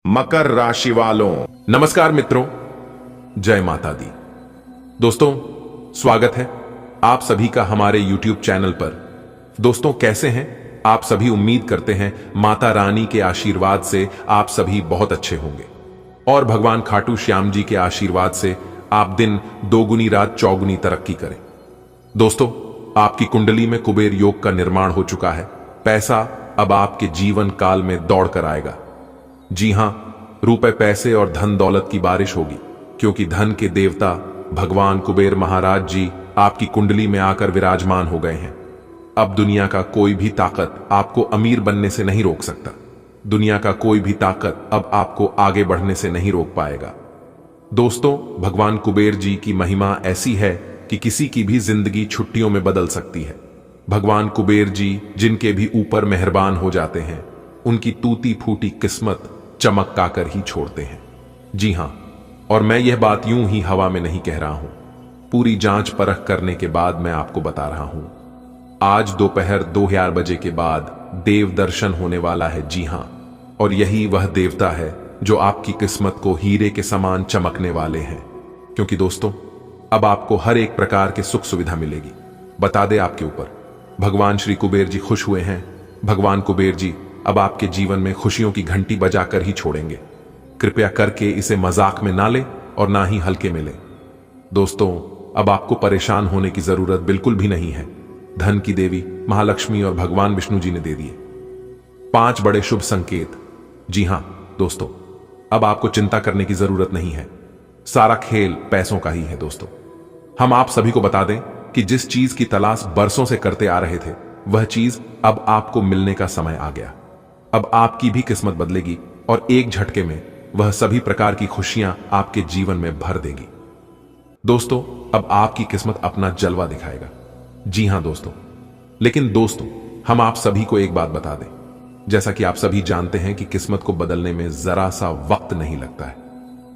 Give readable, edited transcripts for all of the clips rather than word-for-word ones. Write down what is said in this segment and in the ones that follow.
मकर राशि वालों, नमस्कार मित्रों, जय माता दी। दोस्तों, स्वागत है आप सभी का हमारे YouTube चैनल पर। दोस्तों, कैसे हैं आप सभी? उम्मीद करते हैं माता रानी के आशीर्वाद से आप सभी बहुत अच्छे होंगे और भगवान खाटू श्याम जी के आशीर्वाद से आप दिन दोगुनी रात चौगुनी तरक्की करें। दोस्तों, आपकी कुंडली में कुबेर योग का निर्माण हो चुका है। पैसा अब आपके जीवन काल में दौड़ कर आएगा। जी हां, रुपए पैसे और धन दौलत की बारिश होगी, क्योंकि धन के देवता भगवान कुबेर महाराज जी आपकी कुंडली में आकर विराजमान हो गए हैं। अब दुनिया का कोई भी ताकत आपको अमीर बनने से नहीं रोक सकता। दुनिया का कोई भी ताकत अब आपको आगे बढ़ने से नहीं रोक पाएगा। दोस्तों, भगवान कुबेर जी की महिमा ऐसी है कि किसी की भी जिंदगी छुट्टियों में बदल सकती है। भगवान कुबेर जी जिनके भी ऊपर मेहरबान हो जाते हैं, उनकी टूटी फूटी किस्मत चमका कर ही छोड़ते हैं। जी हां, और मैं यह बात यूं ही हवा में नहीं कह रहा हूं। पूरी जांच परख करने के बाद मैं आपको बता रहा हूं। आज दोपहर 2000 बजे के बाद देव दर्शन होने वाला है। जी हां, और यही वह देवता है जो आपकी किस्मत को हीरे के समान चमकने वाले हैं। क्योंकि दोस्तों, अब आपको हर एक प्रकार के सुख सुविधा मिलेगी। बता दे आपके ऊपर भगवान श्री कुबेर जी खुश हुए हैं। भगवान कुबेर जी अब आपके जीवन में खुशियों की घंटी बजाकर ही छोड़ेंगे। कृपया करके इसे मजाक में ना ले और ना ही हल्के में ले। दोस्तों, अब आपको परेशान होने की जरूरत बिल्कुल भी नहीं है। धन की देवी महालक्ष्मी और भगवान विष्णु जी ने दे दिए 5 बड़े शुभ संकेत। जी हां दोस्तों, अब आपको चिंता करने की जरूरत नहीं है। सारा खेल पैसों का ही है। दोस्तों, हम आप सभी को बता दें कि जिस चीज की तलाश बरसों से करते आ रहे थे, वह चीज अब आपको मिलने का समय आ गया। अब आपकी भी किस्मत बदलेगी और एक झटके में वह सभी प्रकार की खुशियां आपके जीवन में भर देगी। दोस्तों, अब आपकी किस्मत अपना जलवा दिखाएगा। जी हां दोस्तों, लेकिन दोस्तों, हम आप सभी को एक बात बता दें। जैसा कि आप सभी जानते हैं कि किस्मत को बदलने में जरा सा वक्त नहीं लगता है।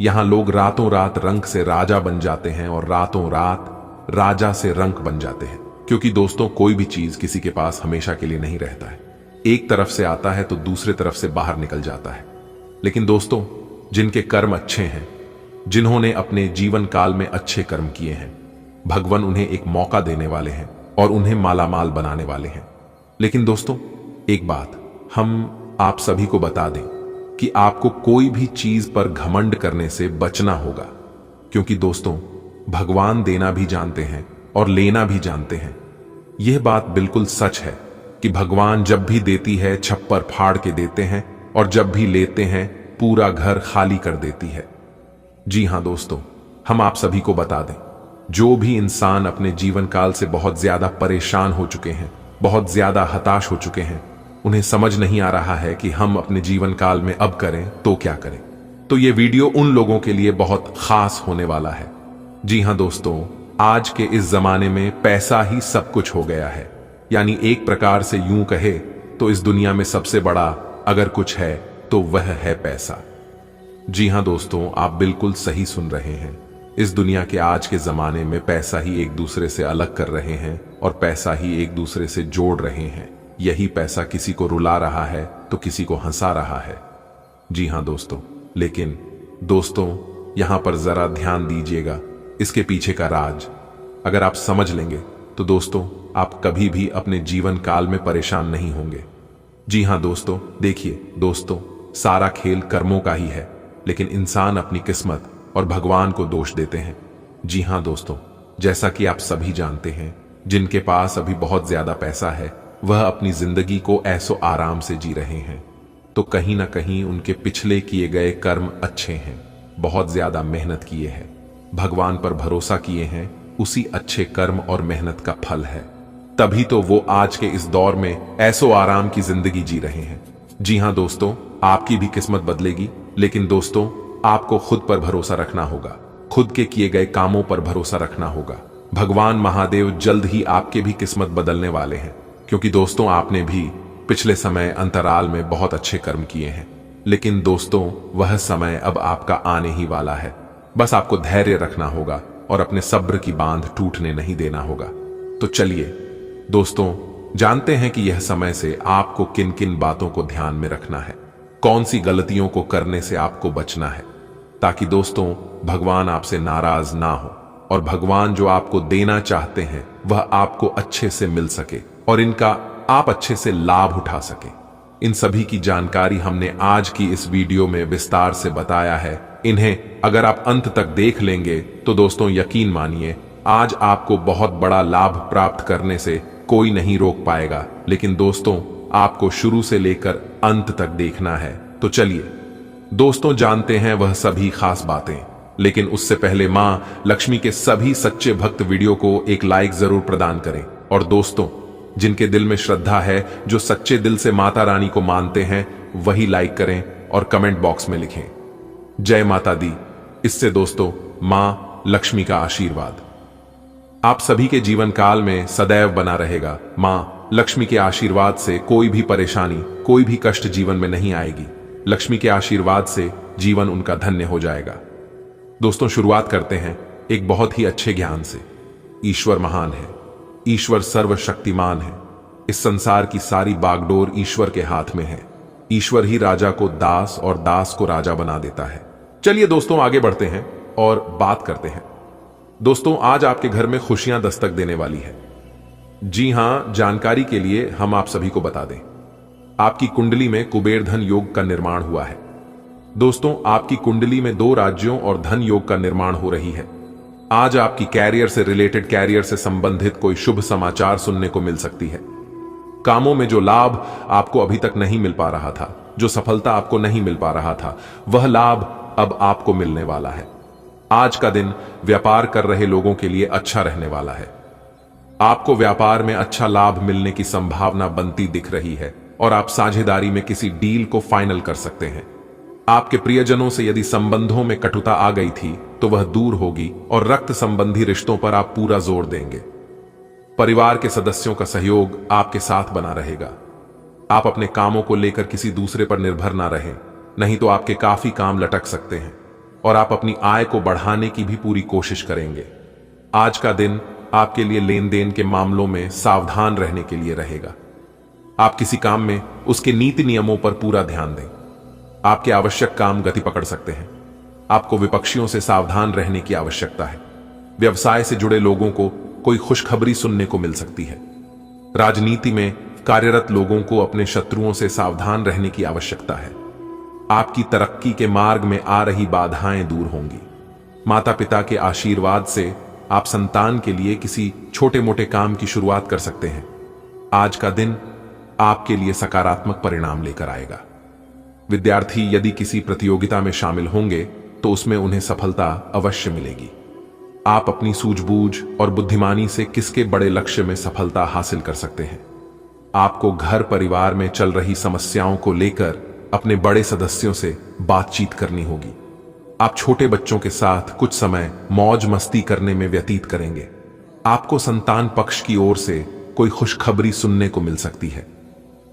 यहां लोग रातों रात रंक से राजा बन जाते हैं और रातों रात राजा से रंक बन जाते हैं। क्योंकि दोस्तों, कोई भी चीज किसी के पास हमेशा के लिए नहीं रहता है। एक तरफ से आता है तो दूसरे तरफ से बाहर निकल जाता है। लेकिन दोस्तों, जिनके कर्म अच्छे हैं, जिन्होंने अपने जीवन काल में अच्छे कर्म किए हैं, भगवान उन्हें एक मौका देने वाले हैं और उन्हें मालामाल बनाने वाले हैं। लेकिन दोस्तों, एक बात हम आप सभी को बता दें कि आपको कोई भी चीज पर घमंड करने से बचना होगा। क्योंकि दोस्तों, भगवान देना भी जानते हैं और लेना भी जानते हैं। यह बात बिल्कुल सच है कि भगवान जब भी देती है छप्पर फाड़ के देते हैं और जब भी लेते हैं पूरा घर खाली कर देती है। जी हां दोस्तों, हम आप सभी को बता दें, जो भी इंसान अपने जीवन काल से बहुत ज्यादा परेशान हो चुके हैं, बहुत ज्यादा हताश हो चुके हैं, उन्हें समझ नहीं आ रहा है कि हम अपने जीवन काल में अब करें तो क्या करें, तो ये वीडियो उन लोगों के लिए बहुत खास होने वाला है। जी हां दोस्तों, आज के इस जमाने में पैसा ही सब कुछ हो गया है। यानी एक प्रकार से यूं कहे तो इस दुनिया में सबसे बड़ा अगर कुछ है तो वह है पैसा। जी हां दोस्तों, आप बिल्कुल सही सुन रहे हैं। इस दुनिया के आज के जमाने में पैसा ही एक दूसरे से अलग कर रहे हैं और पैसा ही एक दूसरे से जोड़ रहे हैं। यही पैसा किसी को रुला रहा है तो किसी को हंसा रहा है। जी हां दोस्तों, लेकिन दोस्तों, यहां पर जरा ध्यान दीजिएगा, इसके पीछे का राज अगर आप समझ लेंगे तो दोस्तों, आप कभी भी अपने जीवन काल में परेशान नहीं होंगे। जी हां दोस्तों, देखिए दोस्तों, सारा खेल कर्मों का ही है, लेकिन इंसान अपनी किस्मत और भगवान को दोष देते हैं। जी हां दोस्तों, जैसा कि आप सभी जानते हैं, जिनके पास अभी बहुत ज्यादा पैसा है, वह अपनी जिंदगी को ऐसो आराम से जी रहे हैं। तो कहीं ना कहीं उनके पिछले किए गए कर्म अच्छे हैं, बहुत ज्यादा मेहनत किए हैं, भगवान पर भरोसा किए हैं, उसी अच्छे कर्म और मेहनत का फल है। तभी तो वो आज के इस दौर में ऐसो आराम की जिंदगी जी रहे हैं। जी हां दोस्तों, आपकी भी किस्मत बदलेगी, लेकिन दोस्तों, आपको खुद पर भरोसा रखना होगा, खुद के किए गए कामों पर भरोसा रखना होगा। भगवान महादेव जल्द ही आपके भी किस्मत बदलने वाले हैं। क्योंकि दोस्तों, आपने भी पिछले समय अंतराल में बहुत अच्छे कर्म किए हैं, लेकिन दोस्तों, वह समय अब आपका आने ही वाला है। बस आपको धैर्य रखना होगा और अपने सब्र की बांध टूटने नहीं देना होगा। तो चलिए दोस्तों, जानते हैं कि यह समय से आपको किन किन बातों को ध्यान में रखना है। कौन सी गलतियों को करने से आपको बचना है, ताकि दोस्तों भगवान आपसे नाराज ना हो और भगवान जो आपको देना चाहते हैं वह आपको अच्छे से मिल सके और इनका आप अच्छे से लाभ उठा सके। इन सभी की जानकारी हमने आज की इस वीडियो में विस्तार से बताया है। इन्हें अगर आप अंत तक देख लेंगे तो दोस्तों यकीन मानिए आज आपको बहुत बड़ा लाभ प्राप्त करने से कोई नहीं रोक पाएगा। लेकिन दोस्तों आपको शुरू से लेकर अंत तक देखना है। तो चलिए दोस्तों जानते हैं वह सभी खास बातें। लेकिन उससे पहले मां लक्ष्मी के सभी सच्चे भक्त वीडियो को एक लाइक जरूर प्रदान करें। और दोस्तों जिनके दिल में श्रद्धा है, जो सच्चे दिल से माता रानी को मानते हैं, वही लाइक करें और कमेंट बॉक्स में लिखें जय माता दी। इससे दोस्तों मां लक्ष्मी का आशीर्वाद आप सभी के जीवन काल में सदैव बना रहेगा। मां लक्ष्मी के आशीर्वाद से कोई भी परेशानी, कोई भी कष्ट जीवन में नहीं आएगी। लक्ष्मी के आशीर्वाद से जीवन उनका धन्य हो जाएगा। दोस्तों शुरुआत करते हैं एक बहुत ही अच्छे ज्ञान से। ईश्वर महान है, ईश्वर सर्वशक्तिमान है। इस संसार की सारी बागडोर ईश्वर के हाथ में है। ईश्वर ही राजा को दास और दास को राजा बना देता है। चलिए दोस्तों आगे बढ़ते हैं और बात करते हैं। दोस्तों आज आपके घर में खुशियां दस्तक देने वाली है। जी हां, जानकारी के लिए हम आप सभी को बता दें, आपकी कुंडली में कुबेर धन योग का निर्माण हुआ है। दोस्तों आपकी कुंडली में 2 राज्यों और धन योग का निर्माण हो रही है। आज आपकी कैरियर से रिलेटेड, कैरियर से संबंधित कोई शुभ समाचार सुनने को मिल सकती है। कामों में जो लाभ आपको अभी तक नहीं मिल पा रहा था, जो सफलता आपको नहीं मिल पा रहा था, वह लाभ अब आपको मिलने वाला है। आज का दिन व्यापार कर रहे लोगों के लिए अच्छा रहने वाला है। आपको व्यापार में अच्छा लाभ मिलने की संभावना बनती दिख रही है और आप साझेदारी में किसी डील को फाइनल कर सकते हैं। आपके प्रियजनों से यदि संबंधों में कटुता आ गई थी तो वह दूर होगी और रक्त संबंधी रिश्तों पर आप पूरा जोर देंगे। परिवार के सदस्यों का सहयोग आपके साथ बना रहेगा। आप अपने कामों को लेकर किसी दूसरे पर निर्भर ना रहें, नहीं तो आपके काफी काम लटक सकते हैं और आप अपनी आय को बढ़ाने की भी पूरी कोशिश करेंगे। आज का दिन आपके लिए लेन देन के मामलों में सावधान रहने के लिए रहेगा। आप किसी काम में उसके नीति नियमों पर पूरा ध्यान दें। आपके आवश्यक काम गति पकड़ सकते हैं। आपको विपक्षियों से सावधान रहने की आवश्यकता है। व्यवसाय से जुड़े लोगों को कोई खुशखबरी सुनने को मिल सकती है। राजनीति में कार्यरत लोगों को अपने शत्रुओं से सावधान रहने की आवश्यकता है। आपकी तरक्की के मार्ग में आ रही बाधाएं दूर होंगी। माता पिता के आशीर्वाद से आप संतान के लिए किसी छोटे मोटे काम की शुरुआत कर सकते हैं। आज का दिन आपके लिए सकारात्मक परिणाम लेकर आएगा। विद्यार्थी यदि किसी प्रतियोगिता में शामिल होंगे तो उसमें उन्हें सफलता अवश्य मिलेगी। आप अपनी सूझबूझ और बुद्धिमानी से किसके बड़े लक्ष्य में सफलता हासिल कर सकते हैं। आपको घर परिवार में चल रही समस्याओं को लेकर अपने बड़े सदस्यों से बातचीत करनी होगी। आप छोटे बच्चों के साथ कुछ समय मौज मस्ती करने में व्यतीत करेंगे। आपको संतान पक्ष की ओर से कोई खुशखबरी सुनने को मिल सकती है।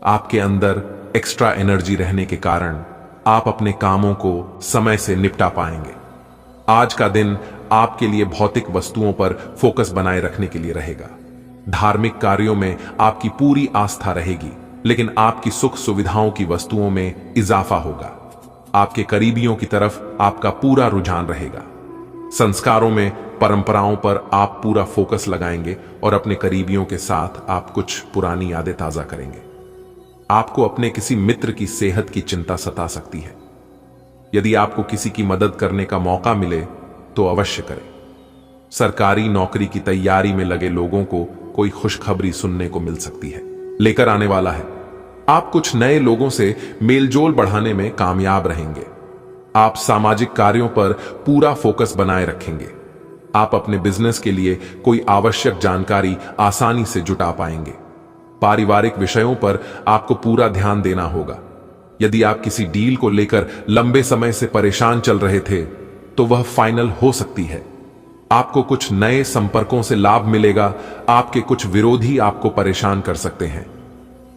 आपके अंदर एक्स्ट्रा एनर्जी रहने के कारण आप अपने कामों को समय से निपटा पाएंगे। आज का दिन आपके लिए भौतिक वस्तुओं पर फोकस बनाए रखने के लिए रहेगा। धार्मिक कार्यों में आपकी पूरी आस्था रहेगी, लेकिन आपकी सुख सुविधाओं की वस्तुओं में इजाफा होगा। आपके करीबियों की तरफ आपका पूरा रुझान रहेगा। संस्कारों में, परंपराओं पर आप पूरा फोकस लगाएंगे और अपने करीबियों के साथ आप कुछ पुरानी यादें ताजा करेंगे। आपको अपने किसी मित्र की सेहत की चिंता सता सकती है। यदि आपको किसी की मदद करने का मौका मिले तो अवश्य करें। सरकारी नौकरी की तैयारी में लगे लोगों को कोई खुशखबरी सुनने को मिल सकती है, लेकर आने वाला है। आप कुछ नए लोगों से मेलजोल बढ़ाने में कामयाब रहेंगे। आप सामाजिक कार्यों पर पूरा फोकस बनाए रखेंगे। आप अपने बिजनेस के लिए कोई आवश्यक जानकारी आसानी से जुटा पाएंगे। पारिवारिक विषयों पर आपको पूरा ध्यान देना होगा। यदि आप किसी डील को लेकर लंबे समय से परेशान चल रहे थे तो वह फाइनल हो सकती है। आपको कुछ नए संपर्कों से लाभ मिलेगा। आपके कुछ विरोधी आपको परेशान कर सकते हैं।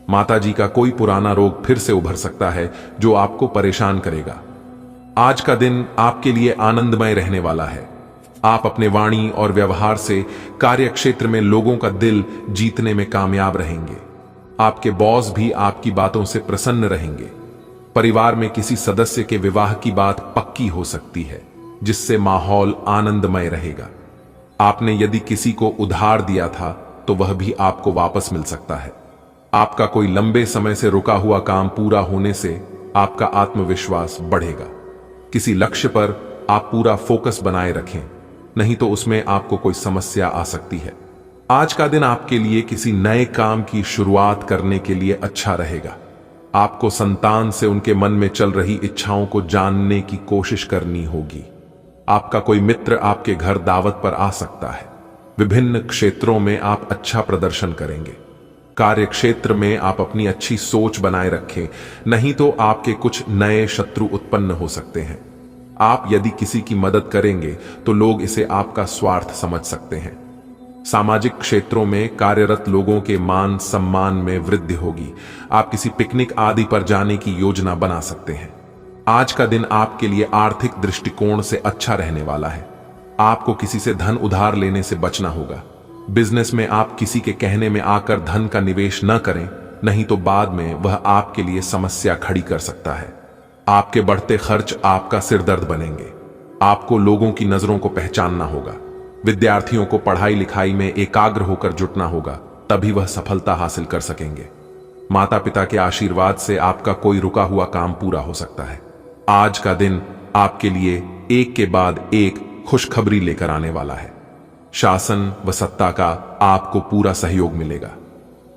माताजी का कोई पुराना रोग फिर से उभर सकता है जो आपको परेशान करेगा। आज का दिन आपके लिए आनंदमय रहने वाला है। आप अपने वाणी और व्यवहार से कार्यक्षेत्र में लोगों का दिल जीतने में कामयाब रहेंगे। आपके बॉस भी आपकी बातों से प्रसन्न रहेंगे। परिवार में किसी सदस्य के विवाह की बात पक्की हो सकती है, जिससे माहौल आनंदमय रहेगा। आपने यदि किसी को उधार दिया था तो वह भी आपको वापस मिल सकता है। आपका कोई लंबे समय से रुका हुआ काम पूरा होने से आपका आत्मविश्वास बढ़ेगा। किसी लक्ष्य पर आप पूरा फोकस बनाए रखें, नहीं तो उसमें आपको कोई समस्या आ सकती है। आज का दिन आपके लिए किसी नए काम की शुरुआत करने के लिए अच्छा रहेगा। आपको संतान से उनके मन में चल रही इच्छाओं को जानने की कोशिश करनी होगी। आपका कोई मित्र आपके घर दावत पर आ सकता है। विभिन्न क्षेत्रों में आप अच्छा प्रदर्शन करेंगे। कार्य क्षेत्र में आप अपनी अच्छी सोच बनाए रखें, नहीं तो आपके कुछ नए शत्रु उत्पन्न हो सकते हैं। आप यदि किसी की मदद करेंगे तो लोग इसे आपका स्वार्थ समझ सकते हैं। सामाजिक क्षेत्रों में कार्यरत लोगों के मान सम्मान में वृद्धि होगी। आप किसी पिकनिक आदि पर जाने की योजना बना सकते हैं। आज का दिन आपके लिए आर्थिक दृष्टिकोण से अच्छा रहने वाला है। आपको किसी से धन उधार लेने से बचना होगा। बिजनेस में आप किसी के कहने में आकर धन का निवेश न करें, नहीं तो बाद में वह आपके लिए समस्या खड़ी कर सकता है। आपके बढ़ते खर्च आपका सिरदर्द बनेंगे। आपको लोगों की नजरों को पहचानना होगा। विद्यार्थियों को पढ़ाई लिखाई में एकाग्र होकर जुटना होगा, तभी वह सफलता हासिल कर सकेंगे। माता पिता के आशीर्वाद से आपका कोई रुका हुआ काम पूरा हो सकता है। आज का दिन आपके लिए एक के बाद एक खुशखबरी लेकर आने वाला है। शासन व सत्ता का आपको पूरा सहयोग मिलेगा।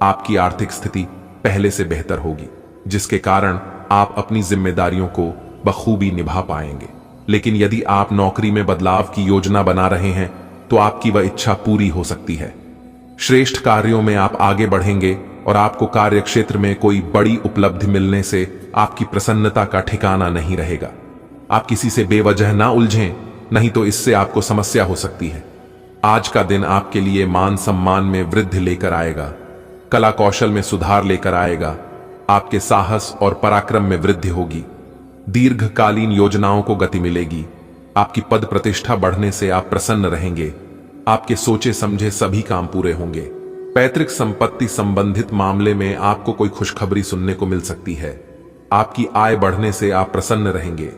आपकी आर्थिक स्थिति पहले से बेहतर होगी, जिसके कारण आप अपनी जिम्मेदारियों को बखूबी निभा पाएंगे। लेकिन यदि आप नौकरी में बदलाव की योजना बना रहे हैं तो आपकी वह इच्छा पूरी हो सकती है। श्रेष्ठ कार्यों में आप आगे बढ़ेंगे और आपको कार्य क्षेत्र में कोई बड़ी उपलब्धि मिलने से आपकी प्रसन्नता का ठिकाना नहीं रहेगा। आप किसी से बेवजह ना उलझें, नहीं तो इससे आपको समस्या हो सकती है। आज का दिन आपके लिए मान सम्मान में वृद्धि लेकर आएगा, कला कौशल में सुधार लेकर आएगा। आपके साहस और पराक्रम में वृद्धि होगी। दीर्घकालीन योजनाओं को गति मिलेगी। आपकी पद प्रतिष्ठा बढ़ने से आप प्रसन्न रहेंगे। आपके सोचे समझे सभी काम पूरे होंगे। पैतृक संपत्ति संबंधित मामले में आपको कोई खुशखबरी सुनने को मिल सकती है। आपकी आय बढ़ने से आप प्रसन्न रहेंगे।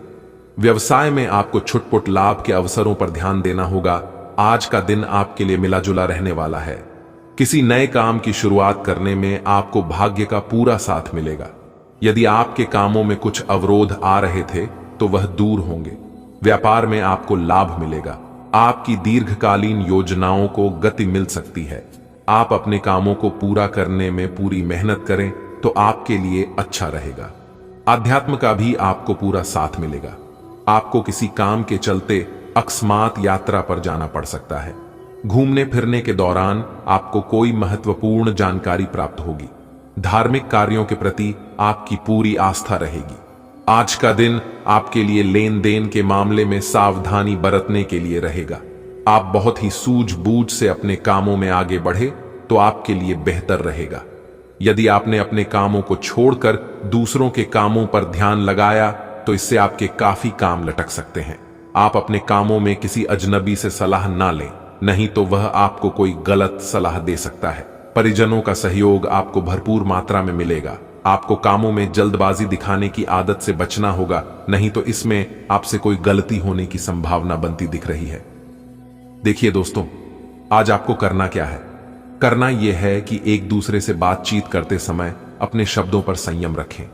व्यवसाय में आपको छुटपुट लाभ के अवसरों पर ध्यान देना होगा। आज का दिन आपके लिए मिला जुला रहने वाला है। किसी नए काम की शुरुआत करने में आपको भाग्य का पूरा साथ मिलेगा। यदि आपके कामों में कुछ अवरोध आ रहे थे तो वह दूर होंगे। व्यापार में आपको लाभ मिलेगा। आपकी दीर्घकालीन योजनाओं को गति मिल सकती है। आप अपने कामों को पूरा करने में पूरी मेहनत करें तो आपके लिए अच्छा रहेगा। आध्यात्म का भी आपको पूरा साथ मिलेगा। आपको किसी काम के चलते अकस्मात यात्रा पर जाना पड़ सकता है। घूमने फिरने के दौरान आपको कोई महत्वपूर्ण जानकारी प्राप्त होगी। धार्मिक कार्यों के प्रति आपकी पूरी आस्था रहेगी। आज का दिन आपके लिए लेन देन के मामले में सावधानी बरतने के लिए रहेगा। आप बहुत ही सूझबूझ से अपने कामों में आगे बढ़े तो आपके लिए बेहतर रहेगा। यदि आपने अपने कामों को छोड़कर दूसरों के कामों पर ध्यान लगाया तो इससे आपके काफी काम लटक सकते हैं। आप अपने कामों में किसी अजनबी से सलाह ना लें, नहीं तो वह आपको कोई गलत सलाह दे सकता है। परिजनों का सहयोग आपको भरपूर मात्रा में मिलेगा। आपको कामों में जल्दबाजी दिखाने की आदत से बचना होगा, नहीं तो इसमें आपसे कोई गलती होने की संभावना बनती दिख रही है। देखिए दोस्तों, आज आपको करना क्या है? करना यह है कि एक दूसरे से बातचीत करते समय अपने शब्दों पर संयम रखें।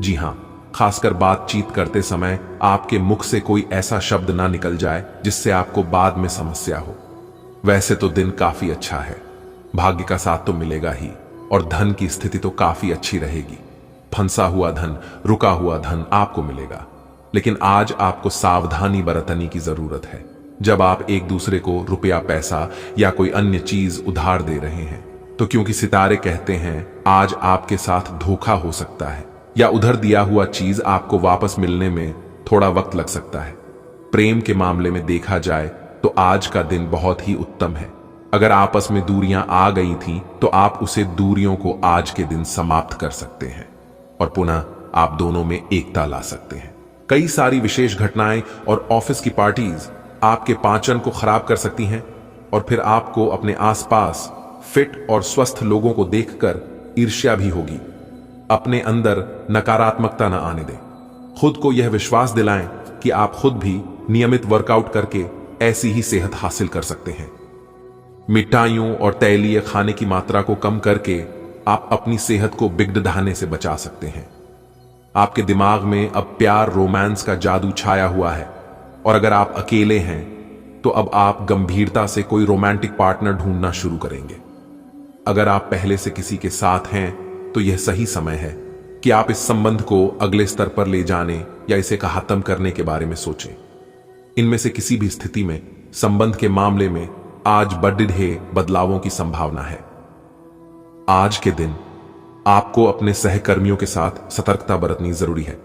जी हां, खासकर बातचीत करते समय आपके मुख से कोई ऐसा शब्द ना निकल जाए जिससे आपको बाद में समस्या हो। वैसे तो दिन काफी अच्छा है, भाग्य का साथ तो मिलेगा ही और धन की स्थिति तो काफी अच्छी रहेगी। फंसा हुआ धन, रुका हुआ धन आपको मिलेगा। लेकिन आज आपको सावधानी बरतने की जरूरत है। जब आप एक दूसरे को रुपया, पैसा या कोई अन्य चीज उधार दे रहे हैं तो क्योंकि सितारे कहते हैं आज आपके साथ धोखा हो सकता है या उधर दिया हुआ चीज आपको वापस मिलने में थोड़ा वक्त लग सकता है। प्रेम के मामले में देखा जाए तो आज का दिन बहुत ही उत्तम है। अगर आपस में दूरियां आ गई थीं तो आप उसे दूरियों को आज के दिन समाप्त कर सकते हैं और पुनः आप दोनों में एकता ला सकते हैं। कई सारी विशेष घटनाएं और ऑफिस की पार्टीज आपके पाचन को खराब कर सकती हैं और फिर आपको अपने आसपास फिट और स्वस्थ लोगों को देखकर ईर्ष्या भी होगी। अपने अंदर नकारात्मकता न आने दें। खुद को यह विश्वास दिलाएं कि आप खुद भी नियमित वर्कआउट करके ऐसी ही सेहत हासिल कर सकते हैं। मिठाइयों और तैलीय खाने की मात्रा को कम करके आप अपनी सेहत को बिगड़ने से बचा सकते हैं। आपके दिमाग में अब प्यार रोमांस का जादू छाया हुआ है, और अगर आप अकेले हैं तो अब आप गंभीरता से कोई रोमांटिक पार्टनर ढूंढना शुरू करेंगे। अगर आप पहले से किसी के साथ हैं तो यह सही समय है कि आप इस संबंध को अगले स्तर पर ले जाने या इसे खत्म करने के बारे में सोचें। इनमें से किसी भी स्थिति में संबंध के मामले में आज बड़े बदलावों की संभावना है। आज के दिन आपको अपने सहकर्मियों के साथ सतर्कता बरतनी जरूरी है।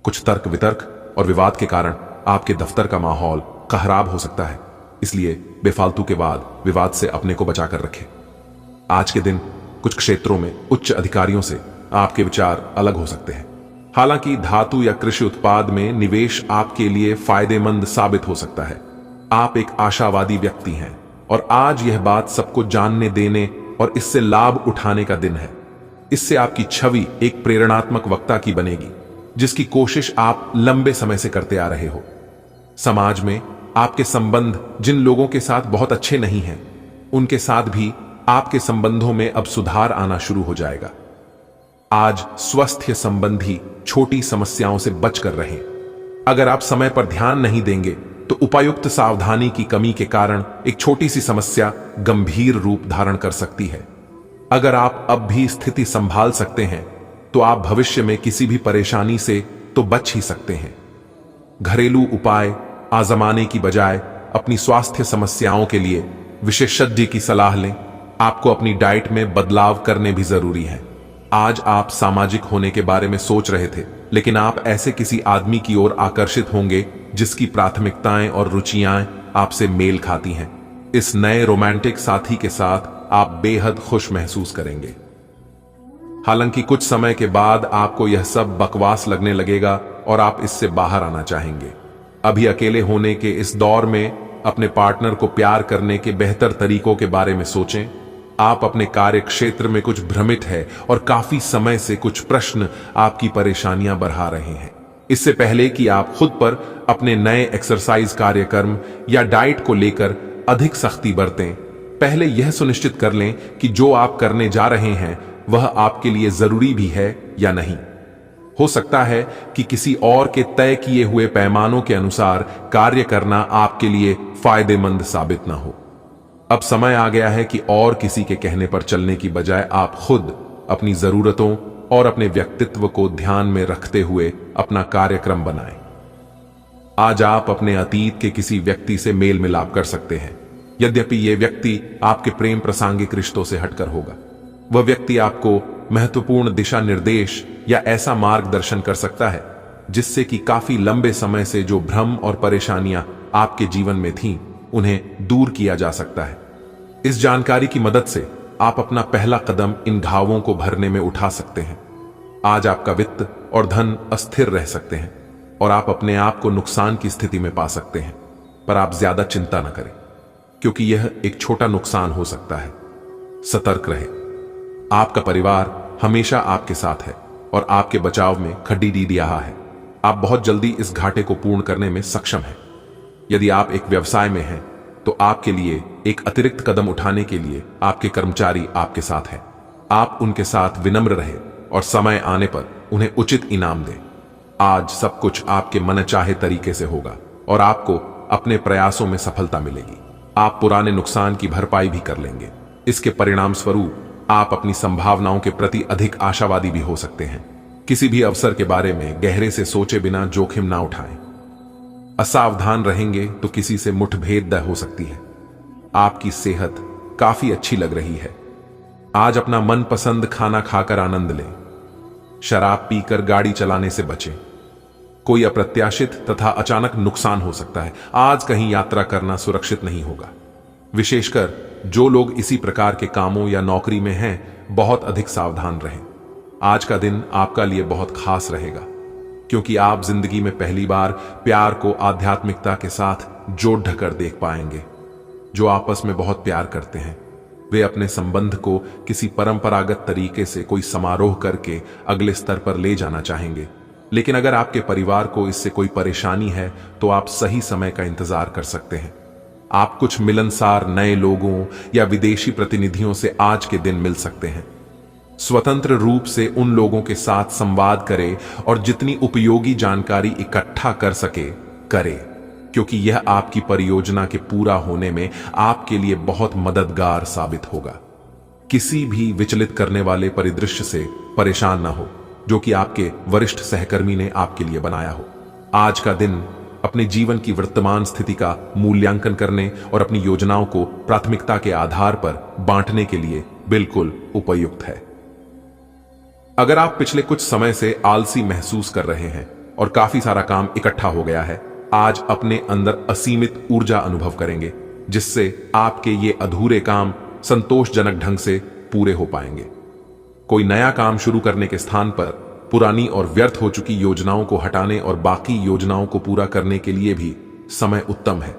कुछ तर्क वितर्क और विवाद के कारण आपके दफ्तर का माहौल खराब हो सकता है, इसलिए बेफालतू के विवाद से अपने को बचाकर रखें। आज के दिन कुछ क्षेत्रों में उच्च अधिकारियों से आपके विचार अलग हो सकते हैं। हालांकि धातु या कृषि उत्पाद में निवेश आपके लिए फायदेमंद साबित हो सकता है। आप एक आशावादी व्यक्ति हैं और आज यह बात सबको जानने देने और इससे लाभ उठाने का दिन है। इससे आपकी छवि एक प्रेरणात्मक वक्ता की बनेगी, जिसकी कोशिश आप लंबे समय से करते आ रहे हो। समाज में आपके संबंध जिन लोगों के साथ बहुत अच्छे नहीं हैं, उनके साथ भी आपके संबंधों में अब सुधार आना शुरू हो जाएगा। आज स्वास्थ्य संबंधी छोटी समस्याओं से बचकर रहें। अगर आप समय पर ध्यान नहीं देंगे तो उपयुक्त सावधानी की कमी के कारण एक छोटी सी समस्या गंभीर रूप धारण कर सकती है। अगर आप अब भी स्थिति संभाल सकते हैं तो आप भविष्य में किसी भी परेशानी से तो बच ही सकते हैं। घरेलू उपाय आजमाने की बजाय अपनी स्वास्थ्य समस्याओं के लिए विशेषज्ञ की सलाह लें। आपको अपनी डाइट में बदलाव करने भी जरूरी है। आज आप सामाजिक होने के बारे में सोच रहे थे, लेकिन आप ऐसे किसी आदमी की ओर आकर्षित होंगे जिसकी प्राथमिकताएं और रुचियां आपसे मेल खाती हैं। इस नए रोमांटिक साथी के साथ आप बेहद खुश महसूस करेंगे। हालांकि कुछ समय के बाद आपको यह सब बकवास लगने लगेगा और आप इससे बाहर आना चाहेंगे। अभी अकेले होने के इस दौर में अपने पार्टनर को प्यार करने के बेहतर तरीकों के बारे में सोचें। आप अपने कार्य क्षेत्र में कुछ भ्रमित है और काफी समय से कुछ प्रश्न आपकी परेशानियां बढ़ा रहे हैं। इससे पहले कि आप खुद पर अपने नए एक्सरसाइज कार्यक्रम या डाइट को लेकर अधिक सख्ती बरतें, पहले यह सुनिश्चित कर लें कि जो आप करने जा रहे हैं वह आपके लिए जरूरी भी है या नहीं। हो सकता है कि किसी और के तय किए हुए पैमानों के अनुसार कार्य करना आपके लिए फायदेमंद साबित ना हो। अब समय आ गया है कि और किसी के कहने पर चलने की बजाय आप खुद अपनी जरूरतों और अपने व्यक्तित्व को ध्यान में रखते हुए अपना कार्यक्रम बनाएं। आज आप अपने अतीत के किसी व्यक्ति से मेल मिलाप कर सकते हैं, यद्यपि यह व्यक्ति आपके प्रेम प्रासंगिक रिश्तों से हटकर होगा। वह व्यक्ति आपको महत्वपूर्ण दिशा निर्देश या ऐसा मार्गदर्शन कर सकता है जिससे कि काफी लंबे समय से जो भ्रम और परेशानियां आपके जीवन में थीं, उन्हें दूर किया जा सकता है। इस जानकारी की मदद से आप अपना पहला कदम इन घावों को भरने में उठा सकते हैं। आज आपका वित्त और धन अस्थिर रह सकते हैं और आप अपने आप को नुकसान की स्थिति में पा सकते हैं, पर आप ज्यादा चिंता न करें क्योंकि यह एक छोटा नुकसान हो सकता है। सतर्क रहे। आपका परिवार हमेशा आपके साथ है और आपके बचाव में खड्डी दीद रहा है। आप बहुत जल्दी इस घाटे को पूर्ण करने में सक्षम हैं। यदि आप एक व्यवसाय में हैं तो आपके लिए एक अतिरिक्त कदम उठाने के लिए आपके कर्मचारी आपके साथ हैं। आप उनके साथ विनम्र रहें और समय आने पर उन्हें उचित इनाम दें। आज सब कुछ आपके मनचाहे तरीके से होगा और आपको अपने प्रयासों में सफलता मिलेगी। आप पुराने नुकसान की भरपाई भी कर लेंगे। इसके परिणाम स्वरूप आप अपनी संभावनाओं के प्रति अधिक आशावादी भी हो सकते हैं। किसी भी अवसर के बारे में गहरे से सोचे बिना जोखिम ना उठाएं। असावधान रहेंगे तो किसी से मुठभेद हो सकती है। आपकी सेहत काफी अच्छी लग रही है। आज अपना मनपसंद खाना खाकर आनंद लें। शराब पीकर गाड़ी चलाने से बचें। कोई अप्रत्याशित तथा अचानक नुकसान हो सकता है। आज कहीं यात्रा करना सुरक्षित नहीं होगा। विशेषकर जो लोग इसी प्रकार के कामों या नौकरी में हैं, बहुत अधिक सावधान रहें। आज का दिन आपका लिए बहुत खास रहेगा क्योंकि आप जिंदगी में पहली बार प्यार को आध्यात्मिकता के साथ जोड़ ढकर देख पाएंगे। जो आपस में बहुत प्यार करते हैं वे अपने संबंध को किसी परंपरागत तरीके से कोई समारोह करके अगले स्तर पर ले जाना चाहेंगे। लेकिन अगर आपके परिवार को इससे कोई परेशानी है तो आप सही समय का इंतजार कर सकते हैं। आप कुछ मिलनसार नए लोगों या विदेशी प्रतिनिधियों से आज के दिन मिल सकते हैं। स्वतंत्र रूप से उन लोगों के साथ संवाद करें और जितनी उपयोगी जानकारी इकट्ठा कर सके करें, क्योंकि यह आपकी परियोजना के पूरा होने में आपके लिए बहुत मददगार साबित होगा। किसी भी विचलित करने वाले परिदृश्य से परेशान ना हो जो कि आपके वरिष्ठ सहकर्मी ने आपके लिए बनाया हो। आज का दिन अपने जीवन की वर्तमान स्थिति का मूल्यांकन करने और अपनी योजनाओं को प्राथमिकता के आधार पर बांटने के लिए बिल्कुल उपयुक्त है। अगर आप पिछले कुछ समय से आलसी महसूस कर रहे हैं और काफी सारा काम इकट्ठा हो गया है, आज अपने अंदर असीमित ऊर्जा अनुभव करेंगे, जिससे आपके ये अधूरे काम संतोषजनक ढंग से पूरे हो पाएंगे। कोई नया काम शुरू करने के स्थान पर पुरानी और व्यर्थ हो चुकी योजनाओं को हटाने और बाकी योजनाओं को पूरा करने के लिए भी समय उत्तम है।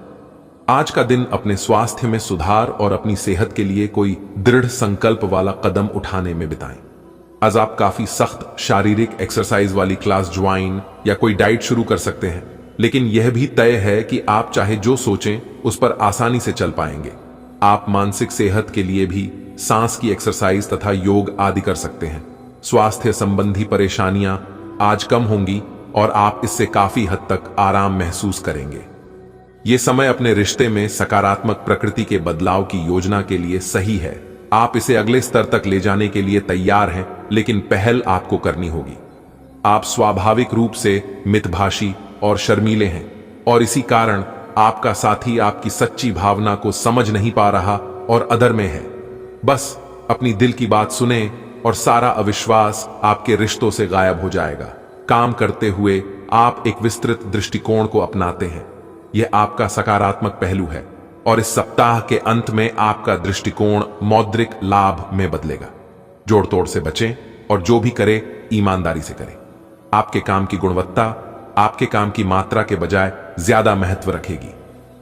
आज का दिन अपने स्वास्थ्य में सुधार और अपनी सेहत के लिए कोई दृढ़ संकल्प वाला कदम उठाने में बिताएं। आज आप काफी सख्त शारीरिक एक्सरसाइज वाली क्लास ज्वाइन या कोई डाइट शुरू कर सकते हैं, लेकिन यह भी तय है कि आप चाहे जो सोचें उस पर आसानी से चल पाएंगे। आप मानसिक सेहत के लिए भी सांस की एक्सरसाइज तथा योग आदि कर सकते हैं। स्वास्थ्य संबंधी परेशानियां आज कम होंगी और आप इससे काफी हद तक आराम महसूस करेंगे। ये समय अपने रिश्ते में सकारात्मक प्रकृति के बदलाव की योजना के लिए सही है। आप इसे अगले स्तर तक ले जाने के लिए तैयार हैं, लेकिन पहल आपको करनी होगी। आप स्वाभाविक रूप से मितभाषी और शर्मीले हैं और इसी कारण आपका साथी आपकी सच्ची भावना को समझ नहीं पा रहा और अदर में है। बस अपनी दिल की बात सुने और सारा अविश्वास आपके रिश्तों से गायब हो जाएगा। काम करते हुए आप एक विस्तृत दृष्टिकोण को अपनाते हैं। यह आपका सकारात्मक पहलू है और इस सप्ताह के अंत में आपका दृष्टिकोण मौद्रिक लाभ में बदलेगा। जोड़ तोड़ से बचें और जो भी करें ईमानदारी से करें। आपके काम की गुणवत्ता आपके काम की मात्रा के बजाय ज्यादा महत्व रखेगी।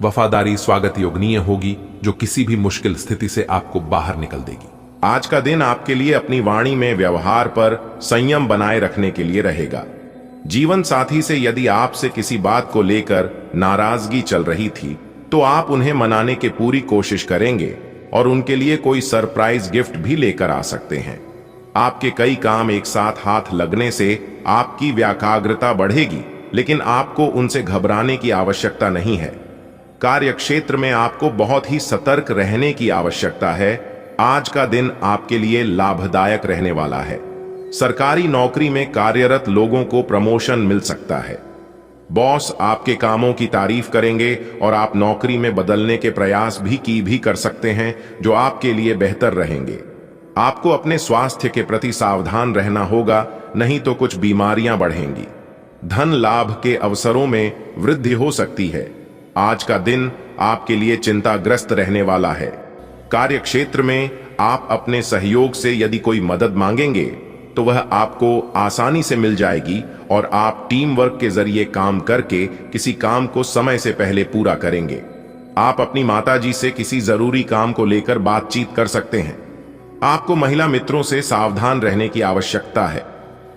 वफादारी स्वागत योग्य होगी जो किसी भी मुश्किल स्थिति से आपको बाहर निकल देगी। आज का दिन आपके लिए अपनी वाणी में व्यवहार पर संयम बनाए रखने के लिए रहेगा। जीवन साथी से यदि आपसे किसी बात को लेकर नाराजगी चल रही थी तो आप उन्हें मनाने की पूरी कोशिश करेंगे और उनके लिए कोई सरप्राइज गिफ्ट भी लेकर आ सकते हैं। आपके कई काम एक साथ हाथ लगने से आपकी व्याकाग्रता बढ़ेगी, लेकिन आपको उनसे घबराने की आवश्यकता नहीं है। कार्यक्षेत्र में आपको बहुत ही सतर्क रहने की आवश्यकता है। आज का दिन आपके लिए लाभदायक रहने वाला है। सरकारी नौकरी में कार्यरत लोगों को प्रमोशन मिल सकता है। बॉस आपके कामों की तारीफ करेंगे और आप नौकरी में बदलने के प्रयास भी कर सकते हैं जो आपके लिए बेहतर रहेंगे। आपको अपने स्वास्थ्य के प्रति सावधान रहना होगा, नहीं तो कुछ बीमारियां बढ़ेंगी। धन लाभ के अवसरों में वृद्धि हो सकती है। आज का दिन आपके लिए चिंताग्रस्त रहने वाला है। कार्यक्षेत्र में आप अपने सहयोग से यदि कोई मदद मांगेंगे तो वह आपको आसानी से मिल जाएगी और आप टीम वर्क के जरिए काम करके किसी काम को समय से पहले पूरा करेंगे। आप अपनी माताजी से किसी जरूरी काम को लेकर बातचीत कर सकते हैं। आपको महिला मित्रों से सावधान रहने की आवश्यकता है।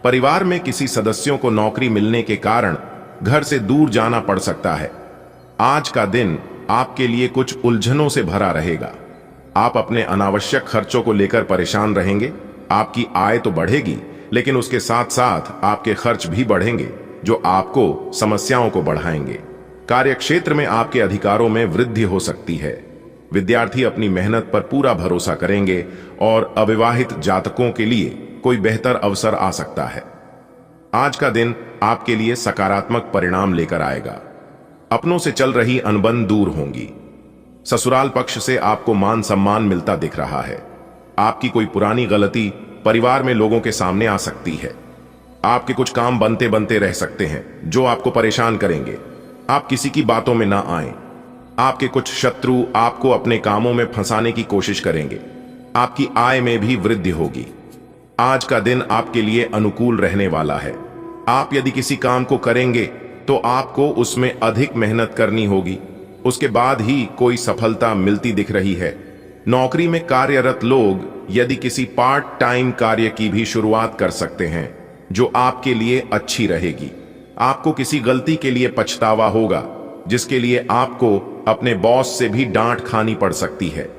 परिवार में किसी सदस्यों को नौकरी मिलने के कारण घर से दूर जाना पड़ सकता है। आज का दिन आपके लिए कुछ उलझनों से भरा रहेगा। आप अपने अनावश्यक खर्चों को लेकर परेशान रहेंगे। आपकी आय तो बढ़ेगी, लेकिन उसके साथ साथ आपके खर्च भी बढ़ेंगे जो आपको समस्याओं को बढ़ाएंगे। कार्यक्षेत्र में आपके अधिकारों में वृद्धि हो सकती है। विद्यार्थी अपनी मेहनत पर पूरा भरोसा करेंगे और अविवाहित जातकों के लिए कोई बेहतर अवसर आ सकता है। आज का दिन आपके लिए सकारात्मक परिणाम लेकर आएगा। अपनों से चल रही अनबन दूर होंगी। ससुराल पक्ष से आपको मान सम्मान मिलता दिख रहा है। आपकी कोई पुरानी गलती परिवार में लोगों के सामने आ सकती है। आपके कुछ काम बनते बनते रह सकते हैं जो आपको परेशान करेंगे। आप किसी की बातों में ना आएं। आपके कुछ शत्रु आपको अपने कामों में फंसाने की कोशिश करेंगे। आपकी आय में भी वृद्धि होगी। आज का दिन आपके लिए अनुकूल रहने वाला है। आप यदि किसी काम को करेंगे तो आपको उसमें अधिक मेहनत करनी होगी। उसके बाद ही कोई सफलता मिलती दिख रही है। नौकरी में कार्यरत लोग यदि किसी पार्ट टाइम कार्य की भी शुरुआत कर सकते हैं जो आपके लिए अच्छी रहेगी। आपको किसी गलती के लिए पछतावा होगा जिसके लिए आपको अपने बॉस से भी डांट खानी पड़ सकती है।